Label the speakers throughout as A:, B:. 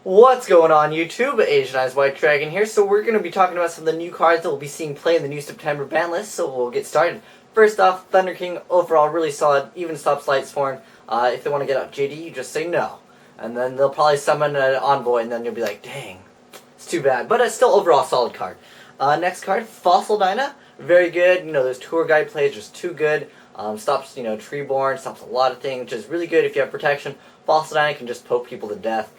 A: What's going on YouTube? Asian Eyes White Dragon here. So we're going to be talking about some of the new cards that we'll be seeing play in the new September ban list, so we'll get started. First off, Thunder King, overall really solid, even stops lightsworn. If they want to get out JD, you just say no. And then they'll probably summon an Envoy, and then you'll be like, dang, it's too bad. But it's still overall solid card. Next card, Fossil Dyna. Very good. You know, those tour guide plays just too good. Stops, Treeborn, stops a lot of things. Just really good if you have protection. Fossil Dyna can just poke people to death.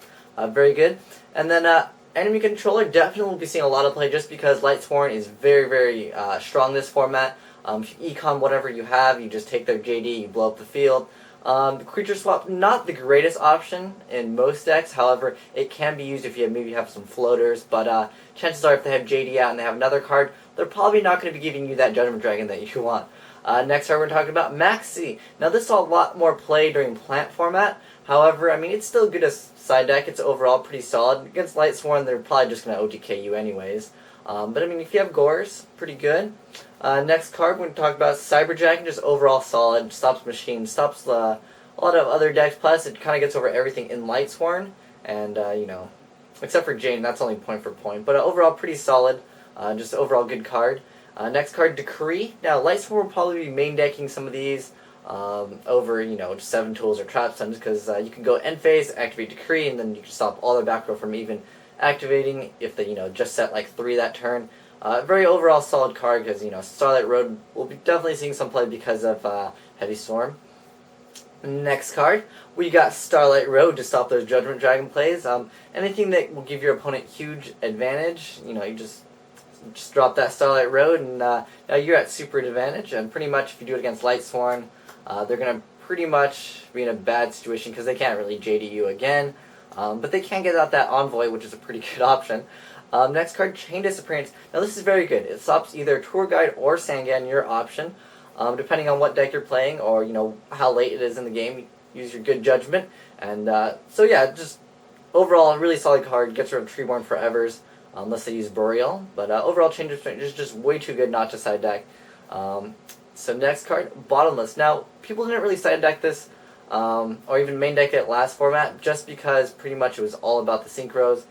A: Very good. And then enemy controller definitely will be seeing a lot of play just because lightsworn is very, very strong this format. If you econ whatever you have, you just take their JD, you blow up the field. The creature swap, not the greatest option in most decks. However, it can be used if you maybe have some floaters. But chances are if they have JD out and they have another card, they're probably not going to be giving you that Judgment Dragon that you want. Next card we're talking about Maxi. Now this saw a lot more play during plant format. However, I mean, it's still good as side deck. It's overall pretty solid. Against lightsworn, they're probably just going to OTK you anyways. But I mean, if you have Gores, pretty good. Next card, we're going to talk about Cyberjack, just overall solid. Stops machines, stops a lot of other decks. Plus, it kind of gets over everything in lightsworn. And, except for Jane, that's only point for point. But overall, pretty solid. Just overall good card. Next card, Decree. Now, lightsworn will probably be main decking some of these. Over, just 7 tools or trap stuns, because you can go end phase, activate Decree, and then you can stop all their back row from even activating if they, just set like 3 that turn. Very overall solid card, because, Starlight Road will be definitely seeing some play because of Heavy Storm. Next card, we got Starlight Road to stop those Judgment Dragon plays. Anything that will give your opponent huge advantage, you just drop that Starlight Road, and now you're at super advantage. And pretty much if you do it against lightsworn, they're going to pretty much be in a bad situation because they can't really JD you again. But they can get out that Envoy, which is a pretty good option. Next card, Chain Disappearance. Now this is very good. It stops either Tour Guide or Sangan, your option. Depending on what deck you're playing or, how late it is in the game, use your good judgment. And so yeah, just overall a really solid card. Gets rid of Treeborn Forevers, unless they use Boreal. But overall, Chain Disappearance is just way too good not to side deck. So next card, Bottomless. Now, people didn't really side deck this, or even main deck it last format, just because pretty much it was all about the synchros.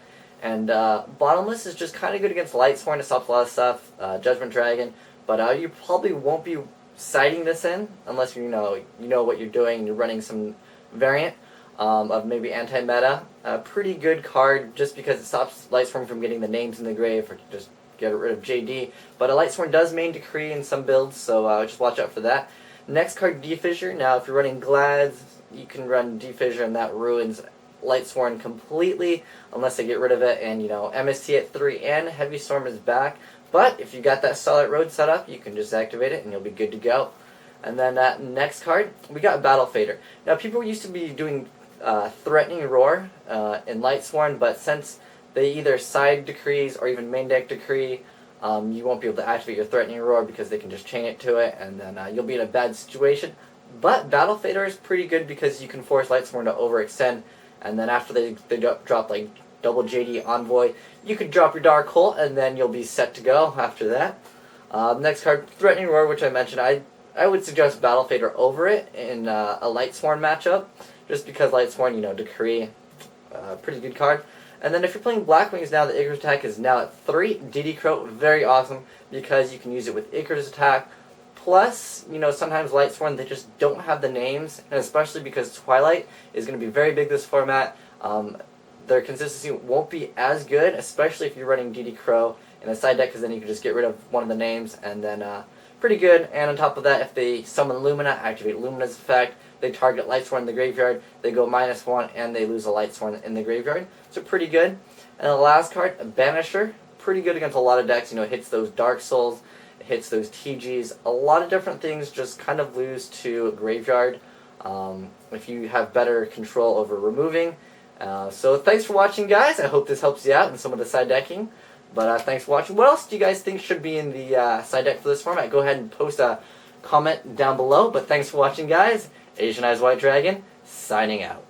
A: And Bottomless is just kind of good against lightsworn to stop a lot of stuff, Judgment Dragon. But you probably won't be siding this in unless you know what you're doing and you're running some variant of maybe anti-meta. A pretty good card just because it stops lightsworn from getting the names in the grave or just get rid of JD. But a lightsworn does main Decree in some builds, so just watch out for that. Next card, Defissure. Now, if you're running Glads, you can run Defissure, and that ruins lightsworn completely unless they get rid of it. And MST at 3 and Heavy Storm is back. But if you got that Starlight Road set up, you can just activate it and you'll be good to go. And then next card, we got Battle Fader. Now, people used to be doing Threatening Roar in lightsworn, but since they either side Decrees or even main deck Decree, you won't be able to activate your Threatening Roar because they can just chain it to it, and then you'll be in a bad situation. But Battle Fader is pretty good because you can force lightsworn to overextend, and then after they drop like double JD Envoy, you can drop your Dark Hole, and then you'll be set to go after that. Next card, Threatening Roar, which I mentioned. I would suggest Battle Fader over it in a lightsworn matchup, just because lightsworn, Decree, pretty good card. And then if you're playing Black Wings now, the Icarus attack is now at 3. DD Crow, very awesome, because you can use it with Icarus attack. Plus, sometimes lightsworn, they just don't have the names, and especially because Twilight is going to be very big this format. Their consistency won't be as good, especially if you're running DD Crow in a side deck, because then you can just get rid of one of the names, and then pretty good. And on top of that, if they summon Lumina, activate Lumina's effect, they target lightsworn in the graveyard, they go -1, and they lose a lightsworn in the graveyard. So pretty good. And the last card, Banisher. Pretty good against a lot of decks. It hits those Dark Souls, it hits those TGs. A lot of different things just kind of lose to graveyard if you have better control over removing. So thanks for watching, guys. I hope this helps you out in some of the side decking. But thanks for watching. What else do you guys think should be in the side deck for this format? Go ahead and post a comment down below. But thanks for watching, guys. Asian Eyes White Dragon, signing out.